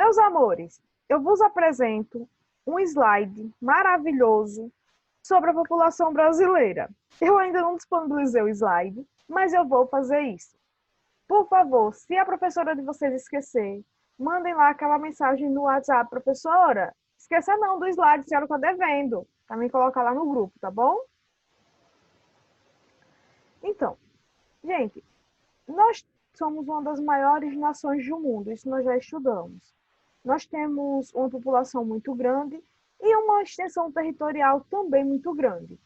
Meus amores, eu vos apresento um slide maravilhoso sobre a população brasileira. Eu ainda não disponibilizei o slide, mas eu vou fazer isso. Por favor, se a professora de vocês esquecer, mandem lá aquela mensagem no WhatsApp, professora. Esqueça não do slide, a senhora está devendo. Também colocar lá no grupo, tá bom? Então, gente, nós somos uma das maiores nações do mundo, isso nós já estudamos. Nós temos uma população muito grande e uma extensão territorial também muito grande.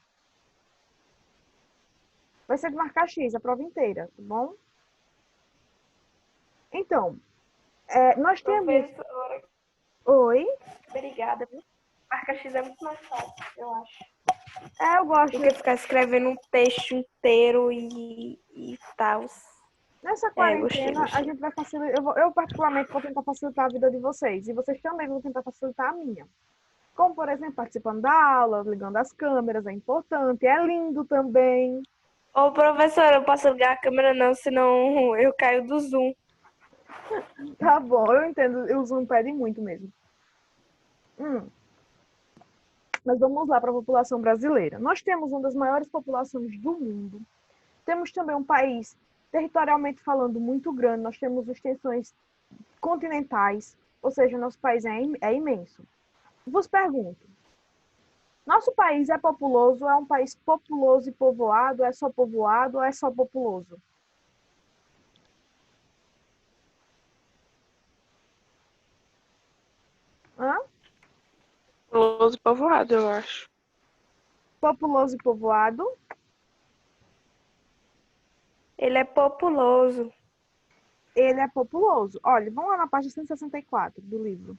Vai ser de marcar X a prova inteira, tá bom? Então, nós temos... Professora, Oi? obrigada. Marca X é muito mais fácil, eu acho. Eu gosto. Do que ficar escrevendo um texto inteiro e tal. Nessa quarentena, Gostei. a gente vai facilitar. Eu, particularmente, vou tentar facilitar a vida de vocês. E vocês também vão tentar facilitar a minha. Como, por exemplo, participando da aula, ligando as câmeras, é importante. É lindo também. Ô, professora, eu posso ligar a câmera não, senão eu caio do Zoom. Tá bom, eu entendo. O Zoom pede muito mesmo. Mas vamos lá para a população brasileira. Nós temos uma das maiores populações do mundo. Temos também um país, territorialmente falando, muito grande. Nós temos extensões continentais, ou seja, nosso país é imenso. Vos pergunto, nosso país é populoso, é um país populoso e povoado, é só povoado ou é só populoso? Hã? Populoso e povoado, eu acho. Populoso e povoado? Ele é populoso. Ele é populoso. Olha, vamos lá na página 164 do livro.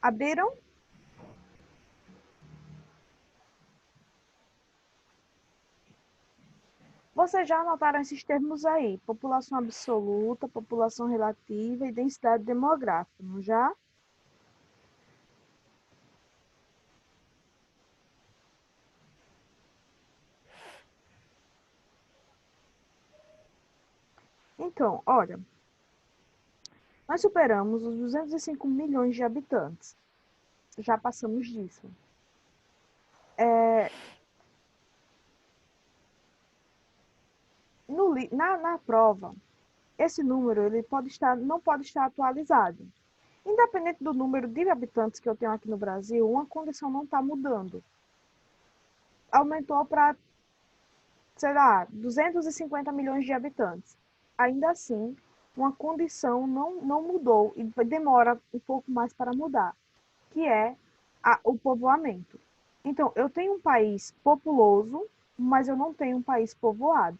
Abriram? Vocês já anotaram esses termos aí? População absoluta, população relativa e densidade demográfica, não já? Então, olha, nós superamos os 205 milhões de habitantes. Já passamos disso. Na prova, esse número ele não pode estar atualizado. Independente do número de habitantes que eu tenho aqui no Brasil, uma condição não está mudando. Aumentou para, sei lá, 250 milhões de habitantes. Ainda assim, uma condição não mudou e demora um pouco mais para mudar, que é o povoamento. Então, eu tenho um país populoso, mas eu não tenho um país povoado.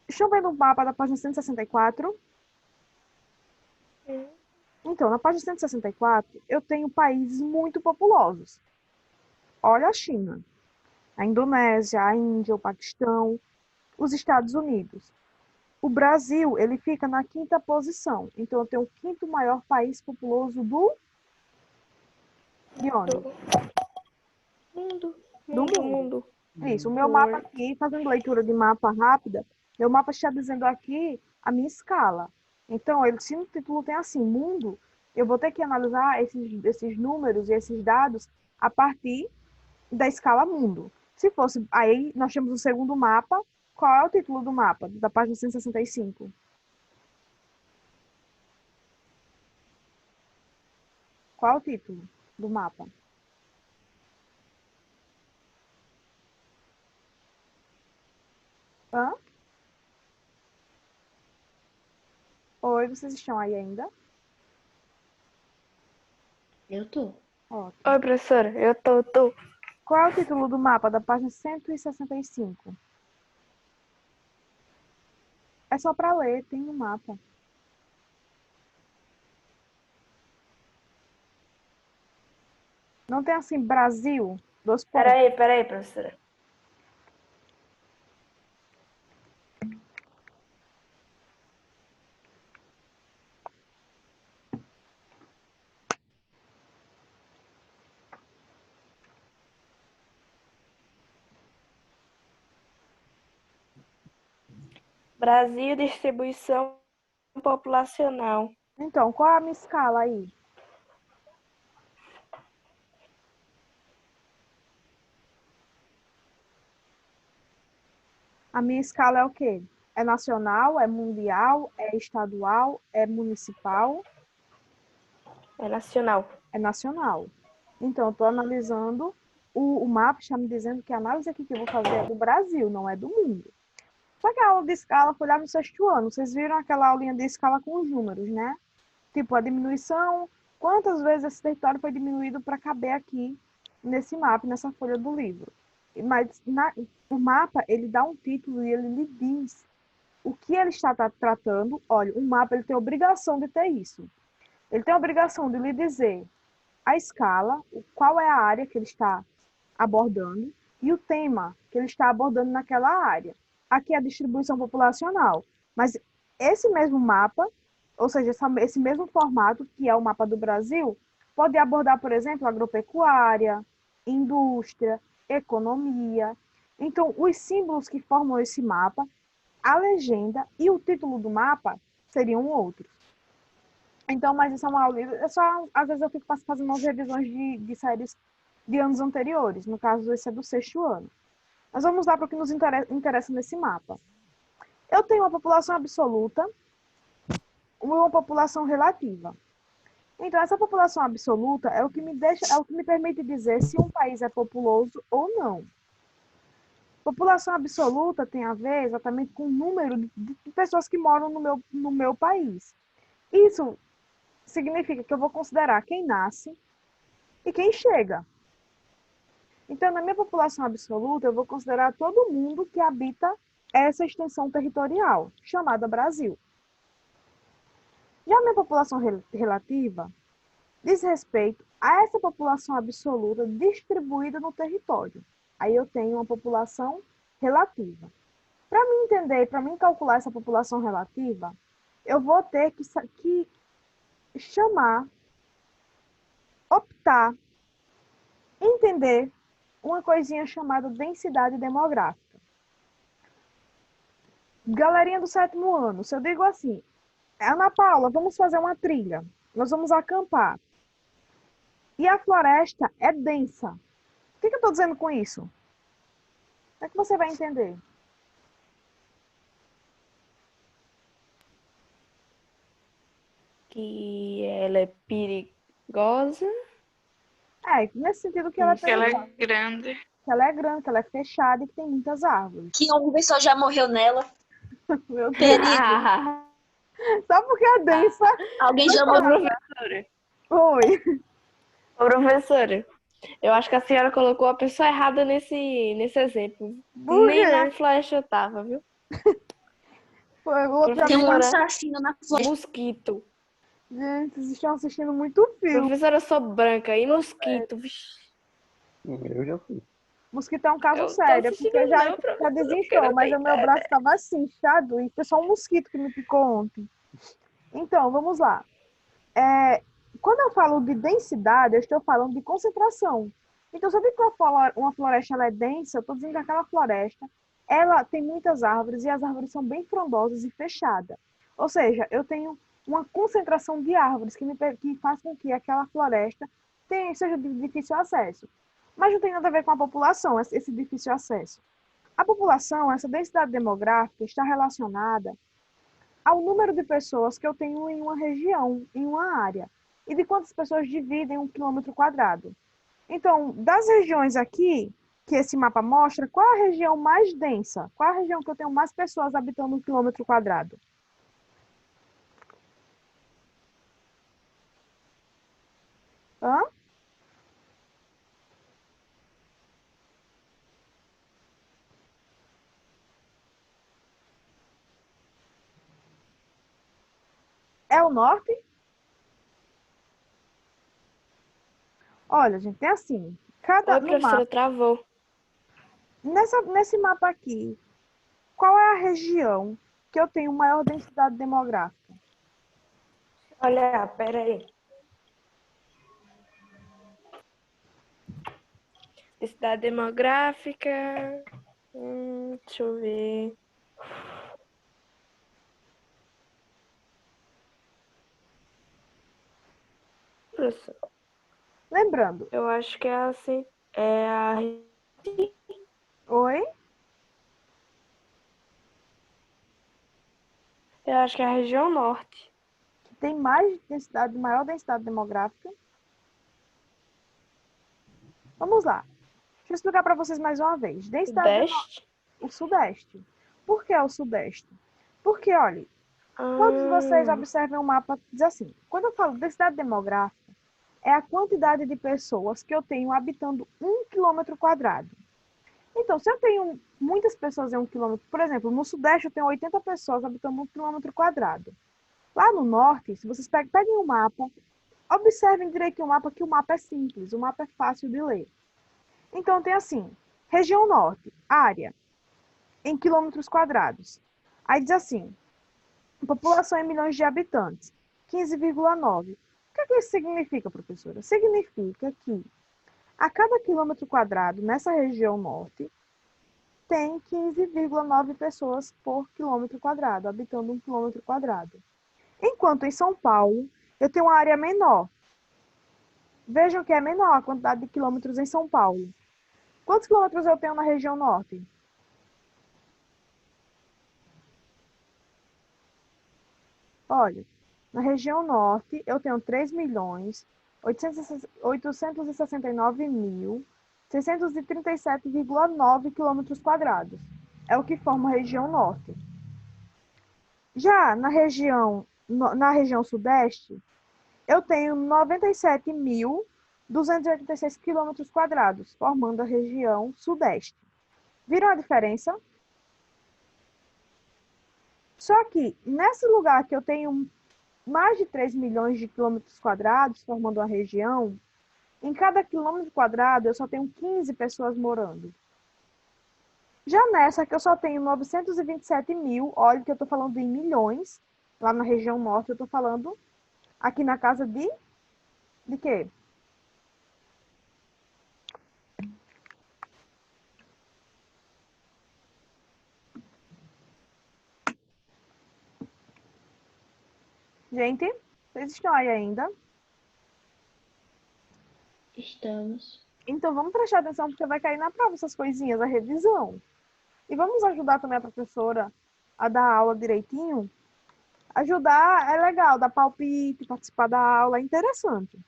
Deixa eu ver no mapa da página 164. Então, na página 164, eu tenho países muito populosos. Olha a China, a Indonésia, a Índia, o Paquistão, os Estados Unidos. O Brasil, ele fica na 5ª posição. Então, eu tenho o 5º maior país populoso de onde? Do mundo. Isso, o meu mapa aqui, fazendo leitura de mapa rápida, meu mapa está dizendo aqui a minha escala. Então, se no título tem assim, mundo, eu vou ter que analisar esses números e esses dados a partir da escala mundo. Se fosse, aí nós temos o segundo mapa. Qual é o título do mapa, da página 165? Qual é o título do mapa? Hã? Oi, vocês estão aí ainda? Eu tô. Ótimo. Oi, professora, eu tô. Qual é o título do mapa da página 165? É só para ler, tem no mapa. Não tem assim, Brasil, 2 pontos. Peraí, professora. Brasil, distribuição populacional. Então, qual é a minha escala aí? A minha escala é o quê? É nacional, é mundial, é estadual, é municipal? É nacional. É nacional. Então, eu estou analisando, o mapa está me dizendo que a análise aqui que eu vou fazer é do Brasil, não é do mundo. Só que a aula de escala foi lá no sexto ano. Vocês viram aquela aulinha de escala com os números, né? Tipo, a diminuição, quantas vezes esse território foi diminuído para caber aqui nesse mapa, nessa folha do livro. Mas o mapa, ele dá um título e ele lhe diz o que ele está tratando. Olha, o mapa ele tem a obrigação de ter isso. Ele tem a obrigação de lhe dizer a escala, qual é a área que ele está abordando e o tema que ele está abordando naquela área. Aqui é a distribuição populacional, mas esse mesmo mapa, ou seja, esse mesmo formato, que é o mapa do Brasil, pode abordar, por exemplo, agropecuária, indústria, economia. Então, os símbolos que formam esse mapa, a legenda e o título do mapa seriam outros. Então, mas isso é uma aula. É só, às vezes eu fico fazendo umas revisões de séries de anos anteriores. No caso, esse é do sexto ano. Mas vamos lá para o que nos interessa nesse mapa. Eu tenho uma população absoluta e uma população relativa. Então, essa população absoluta é o que me permite dizer se um país é populoso ou não. População absoluta tem a ver exatamente com o número de pessoas que moram no meu país. Isso significa que eu vou considerar quem nasce e quem chega. Então, na minha população absoluta, eu vou considerar todo mundo que habita essa extensão territorial, chamada Brasil. Já a minha população relativa diz respeito a essa população absoluta distribuída no território. Aí eu tenho uma população relativa. Para mim entender, para mim calcular essa população relativa, eu vou ter que chamar, optar, entender uma coisinha chamada densidade demográfica. Galerinha do sétimo ano, se eu digo assim, Ana Paula, vamos fazer uma trilha, nós vamos acampar, e a floresta é densa. O que eu estou dizendo com isso? Como é que você vai entender? Que ela é perigosa. É, nesse sentido que ela é Que ela perigosa, é grande. que ela é grande, que ela é fechada e que tem muitas árvores. Que uma pessoa já morreu nela. Meu Deus. Perigo. Só porque é densa. Alguém já Ô, morreu. professora. Oi. Ô, professora. Eu acho que a senhora colocou a pessoa errada nesse exemplo. Por Nem quê? na floresta eu tava, viu? Foi outra Tem um Professora, assassino na floresta. mosquito. Gente, vocês estão assistindo muito filme. Professora, eu sou branca e mosquito. Vixe. Eu já fui. Mosquito é um caso Eu tô sério, assistindo porque já não, professora, desinchou, porque mas não o meu tem braço estava assim, inchado, e foi só um mosquito que me picou ontem. Então, vamos lá. Quando eu falo de densidade, eu estou falando de concentração. Então, se eu digo que uma floresta ela é densa, eu estou dizendo que aquela floresta ela tem muitas árvores e as árvores são bem frondosas e fechadas. Ou seja, eu tenho uma concentração de árvores que faz com que aquela floresta seja de difícil acesso. Mas não tem nada a ver com a população, esse difícil acesso. A população, essa densidade demográfica, está relacionada ao número de pessoas que eu tenho em uma região, em uma área, e de quantas pessoas dividem 1 quilômetro quadrado. Então, das regiões aqui, que esse mapa mostra, qual a região mais densa? Qual a região que eu tenho mais pessoas habitando 1 quilômetro quadrado? Hã? É o norte? Olha, gente, tem assim, Oi, no professora, mapa, travou. nesse mapa aqui, qual é a região que eu tenho maior densidade demográfica? Olha, pera aí. Densidade demográfica. Deixa eu ver. professor? Lembrando, Eu acho que é assim. É a. oi? Eu acho que é a região norte. Que tem mais densidade, maior densidade demográfica. Vamos lá. Deixa eu explicar para vocês mais uma vez. Densidade demográfica. Sudeste. O Sudeste. Por que o Sudeste? Porque, olha, todos vocês observem o mapa, diz assim, quando eu falo densidade demográfica, é a quantidade de pessoas que eu tenho habitando 1 km². Então, se eu tenho muitas pessoas em 1 km, por exemplo, no Sudeste eu tenho 80 pessoas habitando 1 km². Lá no Norte, se vocês peguem o mapa, observem direitinho o mapa, que o mapa é simples, o mapa é fácil de ler. Então, tem assim, região Norte, área, em km². Aí diz assim, população em milhões de habitantes, 15,9. O que é que isso significa, professora? Significa que a cada km², nessa região norte, tem 15,9 pessoas por km², habitando 1 km². Enquanto em São Paulo, eu tenho uma área menor. Vejam que é menor a quantidade de quilômetros em São Paulo. Quantos quilômetros eu tenho na região norte? Olha, na região norte, eu tenho 3.869.637,9 km². É o que forma a região norte. Já na região sudeste, eu tenho 97.286 km², formando a região sudeste. Viram a diferença? Só que, nesse lugar que eu tenho mais de 3 milhões de km², formando uma região, em cada km², eu só tenho 15 pessoas morando. Já nessa, que eu só tenho 927 mil, olha que eu estou falando em milhões, lá na região norte, eu estou falando aqui na casa de quê? Gente, vocês estão aí ainda? Estamos. Então vamos prestar atenção, porque vai cair na prova essas coisinhas, a revisão. E vamos ajudar também a professora a dar a aula direitinho. Ajudar é legal, dar palpite, participar da aula, é interessante.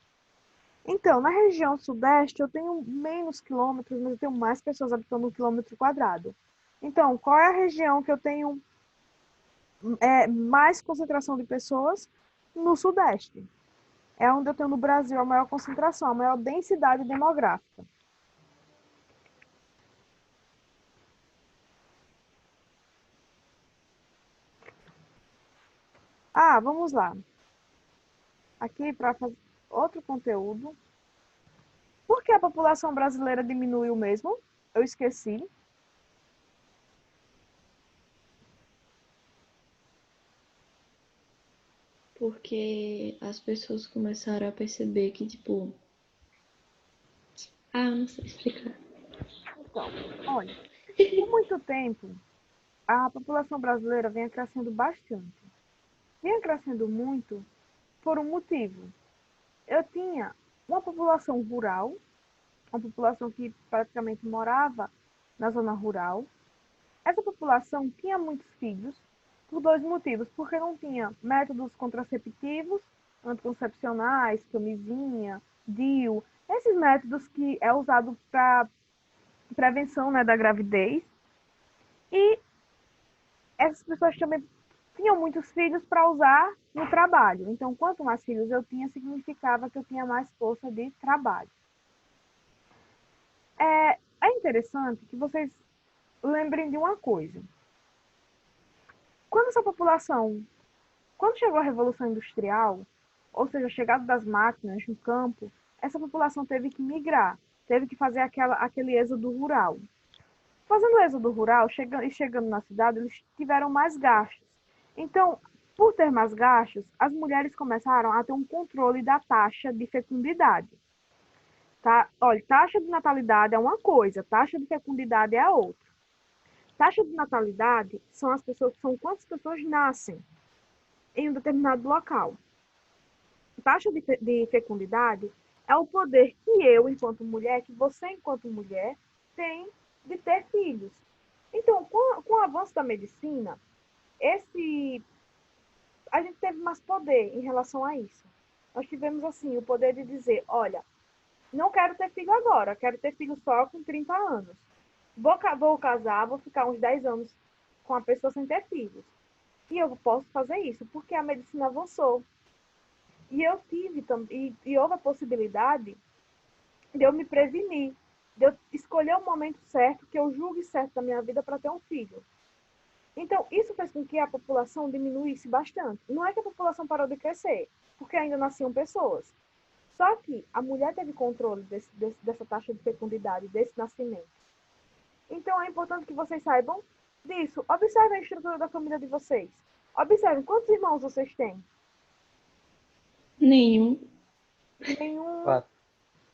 Então, na região sudeste, eu tenho menos quilômetros, mas eu tenho mais pessoas habitando 1 km². Então, qual é a região que eu tenho mais concentração de pessoas? No sudeste. É onde eu tenho no Brasil a maior concentração, a maior densidade demográfica. Ah, vamos lá. Aqui para fazer outro conteúdo. Por que a população brasileira diminuiu mesmo? Eu esqueci. Porque as pessoas começaram a perceber que, tipo. Ah, eu não sei explicar. Então, olha, por muito tempo, a população brasileira vem crescendo bastante. Vinha crescendo muito por um motivo. Eu tinha uma população rural, uma população que praticamente morava na zona rural. Essa população tinha muitos filhos por dois motivos. Porque não tinha métodos contraceptivos, anticoncepcionais, camisinha, DIU, esses métodos que é usado para prevenção, né, da gravidez. E essas pessoas também tinham muitos filhos para usar no trabalho. Então, quanto mais filhos eu tinha, significava que eu tinha mais força de trabalho. É interessante que vocês lembrem de uma coisa. Quando chegou a Revolução Industrial, ou seja, a chegada das máquinas no campo, essa população teve que migrar, teve que fazer aquele êxodo rural. Fazendo o êxodo rural e chegando na cidade, eles tiveram mais gastos. Então, por ter mais gastos, as mulheres começaram a ter um controle da taxa de fecundidade. Tá? Olha, taxa de natalidade é uma coisa, taxa de fecundidade é a outra. Taxa de natalidade são quantas pessoas nascem em um determinado local. taxa de fecundidade é o poder que eu, enquanto mulher, que você, enquanto mulher, tem de ter filhos. Então, com o avanço da medicina, a gente teve mais poder em relação a isso. Nós tivemos, assim, o poder de dizer, olha, não quero ter filho agora, quero ter filho só com 30 anos. Vou casar, vou ficar uns 10 anos com a pessoa sem ter filhos. E eu posso fazer isso, porque a medicina avançou. E eu tive e houve a possibilidade de eu me prevenir, de eu escolher o momento certo, que eu julgue certo da minha vida para ter um filho. Então, isso fez com que a população diminuísse bastante. Não é que a população parou de crescer, porque ainda nasciam pessoas. Só que a mulher teve controle dessa taxa de fecundidade, desse nascimento. Então, é importante que vocês saibam disso. Observem a estrutura da família de vocês. Observem quantos irmãos vocês têm. Nenhum. Nenhum, 4.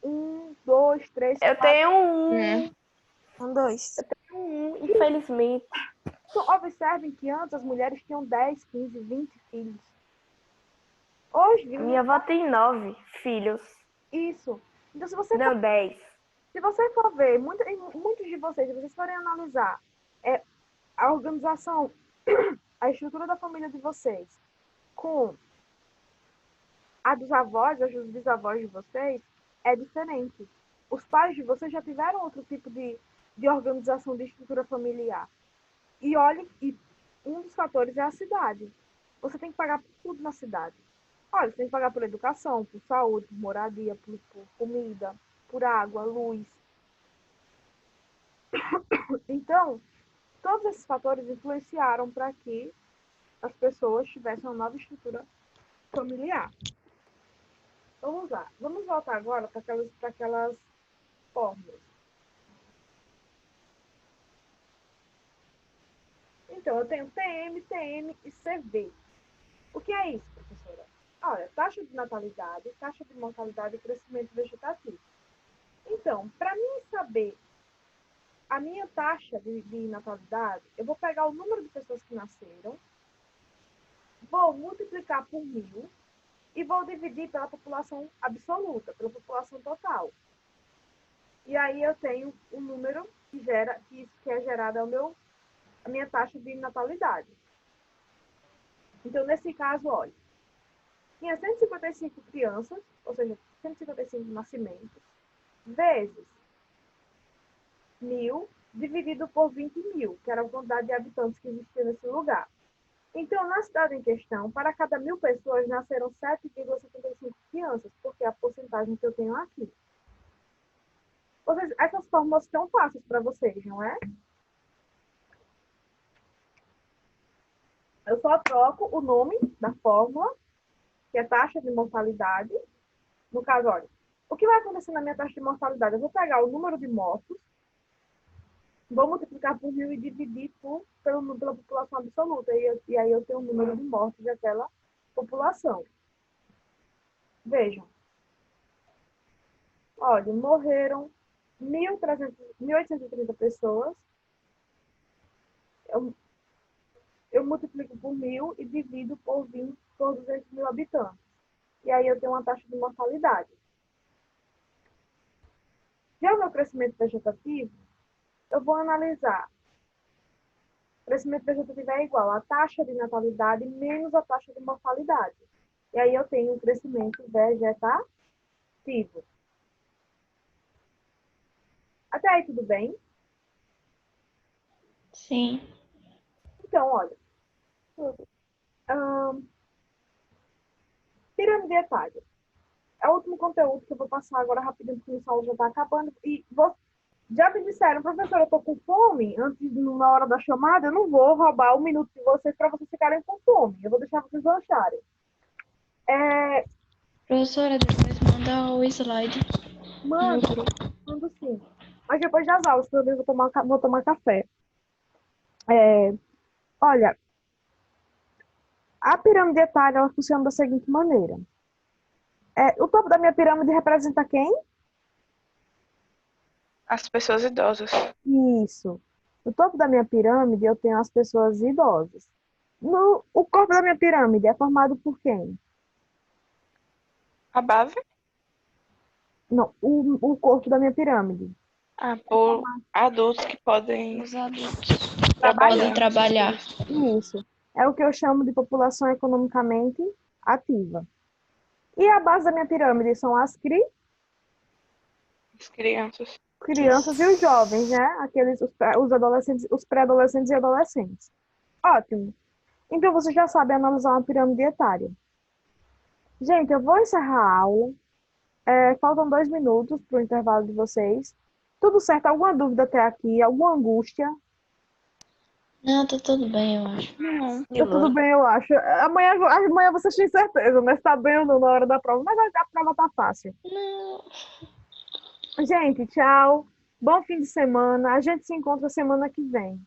1, 2, 3, Eu 4. tenho um, Dois. infelizmente. Então, observem que antes as mulheres tinham 10, 15, 20 filhos. Hoje, Minha avó tem 9 filhos. isso. Então, se você Não, 10. for ver, muitos de vocês, se vocês forem analisar a organização, a estrutura da família de vocês com a dos avós, a dos bisavós de vocês, é diferente. Os pais de vocês já tiveram outro tipo de organização de estrutura familiar. E olhe, um dos fatores é a cidade. Você tem que pagar por tudo na cidade. Olha, você tem que pagar por educação, por saúde, por moradia, por comida, por água, luz. Então, todos esses fatores influenciaram para que as pessoas tivessem uma nova estrutura familiar. Vamos lá. Vamos voltar agora para aquelas fórmulas. Então, eu tenho TM, TN e CV. O que é isso, professora? Olha, taxa de natalidade, taxa de mortalidade e crescimento vegetativo. Então, para mim saber a minha taxa de natalidade, eu vou pegar o número de pessoas que nasceram, vou multiplicar por 1000 e vou dividir pela população absoluta, pela população total. E aí eu tenho um número que é gerado a minha taxa de natalidade. Então, nesse caso, olha, tinha 155 crianças, ou seja, 155 nascimentos, vezes 1000 dividido por 20.000, que era a quantidade de habitantes que existia nesse lugar. Então, na cidade em questão, para cada 1000 pessoas, nasceram 7,75 crianças, porque é a porcentagem que eu tenho aqui. Ou seja, essas fórmulas estão fáceis para vocês, não é? Eu só troco o nome da fórmula, que é taxa de mortalidade. No caso, olha, o que vai acontecer na minha taxa de mortalidade? Eu vou pegar o número de mortos, vou multiplicar por 1000 e dividir pela população absoluta. E aí eu tenho o número de mortos daquela população. Vejam. Olha, morreram 1.830 pessoas. Eu multiplico por 1000 e divido por 200.000 habitantes. E aí eu tenho uma taxa de mortalidade. Já o meu crescimento vegetativo, eu vou analisar. O crescimento vegetativo é igual a taxa de natalidade menos a taxa de mortalidade. E aí eu tenho um crescimento vegetativo. Até aí tudo bem? Sim. Então, olha. Pirâmide etária. É o último conteúdo que eu vou passar agora rapidinho, porque o sol já está acabando. E já me disseram, professora, eu estou com fome. Na hora da chamada, eu não vou roubar um minuto de vocês para vocês ficarem com fome. Eu vou deixar vocês lancharem. Professora, depois manda o slide no Mando grupo. sim. Mas depois das aulas, que eu vou tomar café. Olha, a pirâmide etária ela funciona da seguinte maneira. O topo da minha pirâmide representa quem? As pessoas idosas. Isso. No topo da minha pirâmide, eu tenho as pessoas idosas. O corpo da minha pirâmide é formado por quem? A base? Não, o corpo da minha pirâmide. Por adultos que podem Os adultos trabalhar. podem trabalhar. Isso. É o que eu chamo de população economicamente ativa. E a base da minha pirâmide são as As crianças. crianças e os jovens, né? Os adolescentes, os pré-adolescentes e adolescentes. Ótimo. Então você já sabe analisar uma pirâmide etária. Gente, eu vou encerrar a aula. Faltam 2 minutos para o intervalo de vocês. Tudo certo? Alguma dúvida até aqui? Alguma angústia? Não, tá tudo bem, eu acho. Não. Tá tudo bem, eu acho. Amanhã vocês têm certeza, né? Se tá bem ou não na hora da prova. Mas a prova tá fácil. Não. Gente, tchau. Bom fim de semana. A gente se encontra semana que vem.